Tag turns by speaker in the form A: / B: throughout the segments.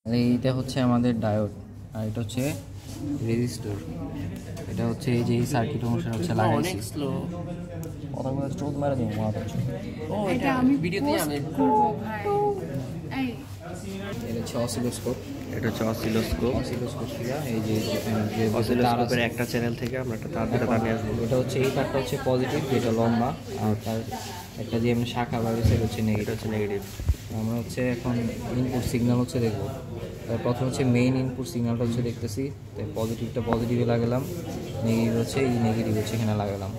A: এইটা হচ্ছে আমাদের ডায়োড, আর এটা হচ্ছে রেজিস্টর। এটা হচ্ছে এই যে এই সার্কিট অনুসারে হচ্ছে লাগাইছি।
B: অনেক স্লো।
A: কথাগুলো চোদ মারা দিই মা হচ্ছে।
B: ও এটা আমি ভিডিওতে আমি
C: করব ভাই। এই
A: এটা হচ্ছে অসিলোস্কোপ।
B: এটা হচ্ছে অসিলোস্কোপ।
A: অসিলোস্কোপ কিনা এই যে
B: অসিলোস্কোপের একটা চ্যানেল থেকে আমরা একটা তার দুটো তার নিয়ে আসবো।
A: এটা হচ্ছে এই তারটা হচ্ছে পজিটিভ, যেটা লম্বা, আর তার একটা যে এমনি শাখা বাইরেছে হচ্ছে
B: এটা
A: নেগেটিভ।
B: হচ্ছে নেগেটিভ।
A: আমরা হচ্ছে এখন ইনপুট সিগন্যাল হচ্ছে দেখবো। তার প্রথম হচ্ছে মেইন ইনপুট সিগন্যালটা হচ্ছে দেখতেছি, তাই পজিটিভটা পজিটিভে লাগালাম, নেগেটিভ হচ্ছে এই নেগেটিভ হচ্ছে এখানে লাগালাম।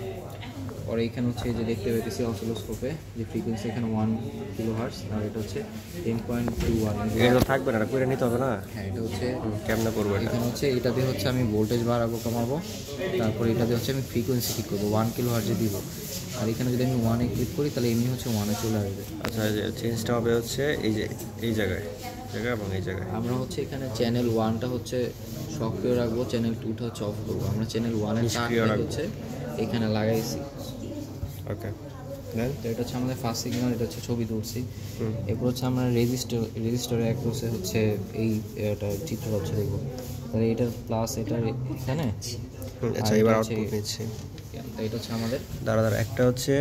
A: পরে এখানে হচ্ছে যে দেখতে পেতেছি অসিলোস্কোপে যে ফ্রিকোয়েন্সি এখানে 1 কিলোহার্টজ, আর এটা হচ্ছে 10.21।
B: এটা থাকবে না, করে নিতে হবে না।
A: হ্যাঁ, এটা হচ্ছে
B: কেমনে করবো এটা?
A: এখানে হচ্ছে এটা দিয়ে হচ্ছে আমি ভোল্টেজ বাড়াবো কমাবো, তারপরে এটা দিয়ে হচ্ছে আমি ফ্রিকোয়েন্সি ঠিক করবো 1 কিলোহার্টজে দিব। আর এখানে যদি আমি 1-এ ক্লিক করি তাহলে এমনি হচ্ছে 1-এ চলে আসবে।
B: আচ্ছা, এই যে চেঞ্জটা হবে হচ্ছে এই জায়গায় এবং এই জায়গায়।
A: আমরা হচ্ছে এখানে চ্যানেল 1টা হচ্ছে সক্রিয় রাখবো, চ্যানেল 2টা হচ্ছে অফ করবো। আমরা চ্যানেল 1-এর তারটা হচ্ছে এখানে লাগাইছি।
B: ওকে,
A: তো এটা হচ্ছে আমাদের ফার্স্ট সিগন্যাল, এটা হচ্ছে ছবি তুলছি। এরপর হচ্ছে আমরা রেজিস্টারে এক হচ্ছে এই এটা চিত্র হচ্ছে দেখবো, তাহলে এটার প্লাস এটার এখানে।
B: আচ্ছা, এবার আউটপুট নিচ্ছি।
A: তো এটা হচ্ছে আমাদের
B: দাঁড়া একটা হচ্ছে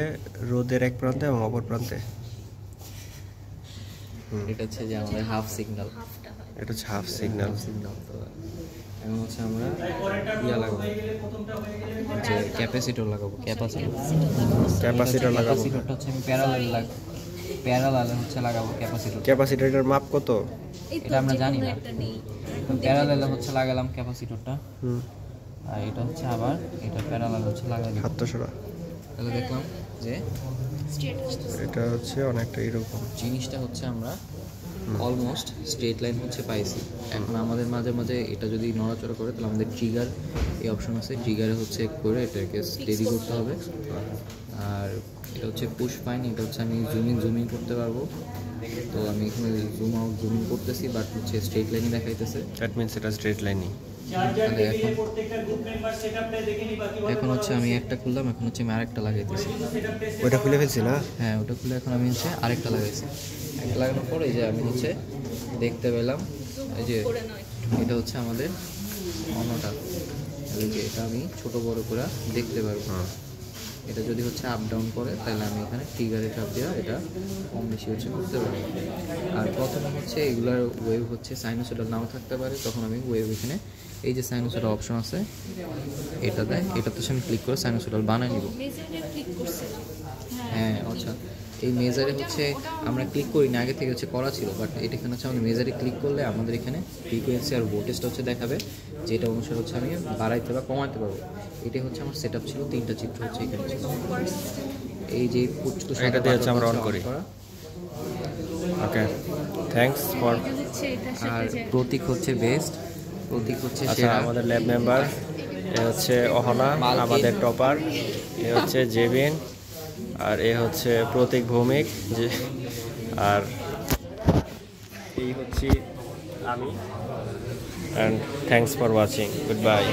B: রোদের এক প্রান্তে এবং অপর প্রান্তে।
A: এটা হচ্ছে যে আমাদের হাফ সিগন্যাল।
B: এটা হচ্ছে হাফ সিগন্যাল।
A: তো এখন হচ্ছে আমরা লাগাবো, যে ক্যাপাসিটর লাগাবো।
B: ক্যাপাসিটর লাগাবো।
A: ক্যাপাসিটরটা হচ্ছে আমি প্যারালালে হচ্ছে লাগাবো ক্যাপাসিটর।
B: ক্যাপাসিটরের মাপ কত?
A: এটা আমরা জানি না। প্যারালালে হচ্ছে লাগালাম ক্যাপাসিটরটা, আর এটা হচ্ছে আবার এটা প্যারালাল হচ্ছে লাগাই
B: হাত তো সরা।
A: তাহলে দেখলাম যে
B: এটা হচ্ছে অনেকটা এরকম
A: জিনিসটা হচ্ছে আমরা অলমোস্ট স্ট্রেট লাইন হচ্ছে পাইছি। এখন আমাদের মাঝে মাঝে এটা যদি নড়াচড়া করে তাহলে আমাদের ট্রিগার এই অপশন আছে, ট্রিগারে হচ্ছে করে এটাকে স্টেডি করতে হবে। আর এটা হচ্ছে পুশ ফাইন, এটা হচ্ছে আমি জুমিং করতে পারবো। তো আমি এখানে জুম আউট জুমিং করতেছি, বাট হচ্ছে স্ট্রেট লাইনই দেখাইতেছে।
B: দ্যাট মিন্স এটা স্ট্রেট লাইনই।
A: এখন হচ্ছে আমি একটা খুললাম, এখন হচ্ছে আমি আরেকটা লাগাইতেছি।
B: ওইটা খুলে ফেলছি না?
A: হ্যাঁ, ওটা খুলে এখন আমি হচ্ছে আরেকটা লাগাইছি। একটা লাগানোর পরে এই যে আমি হচ্ছে দেখতে পেলাম এই যে এটা হচ্ছে আমাদের অন্যটা, এই যে এটা আমি ছোট বড় করে দেখতে পারবো। এটা যদি হচ্ছে আপ ডাউন করে তাহলে আমি এখানে ট্রিগারে চাপ দেওয়া এটা কম বেশি হচ্ছে করতে পারি। আর প্রথমে হচ্ছে এগুলার ওয়েভ হচ্ছে সাইনোসয়েডাল নাও থাকতে পারে, তখন আমি ওয়েভ এখানে এই যে সাইনোসয়েডাল অপশন আছে এটা দেয়, এটাতে আমি ক্লিক করে সাইনোসয়েডাল বানিয়ে নিব। হ্যাঁ, আচ্ছা, এই মেজারে হচ্ছে আমরা ক্লিক করি না, আগে থেকে হচ্ছে করা ছিল, বাট এটা এখানে হচ্ছে আমাদের মেজারে ক্লিক করলে আমাদের এখানে ফ্রিকোয়েন্সি আর ভোল্টেজটা হচ্ছে দেখাবে, যেটা অনুসারে হচ্ছে আমি বাড়াইতে বা কমাতে পারবো। এটাই হচ্ছে আমার সেট আপ ছিল, 3টা চিত্র হচ্ছে এখানে ছিল। এই যে পুচকু
B: এটা দিয়ে হচ্ছে আমরা অন করি। ওকে, থ্যাঙ্কস ফর।
A: আর প্রতীক হচ্ছে বেস্ট, প্রতীক হচ্ছে
B: আচ্ছা, আমাদের ল্যাব মেম্বার এ হচ্ছে অহনা, আমাদের টপার এ হচ্ছে জেবিন, আর এ হচ্ছে প্রতীক ভৌমিক, যে আর এই হচ্ছে আমি। And thanks for watching, good bye.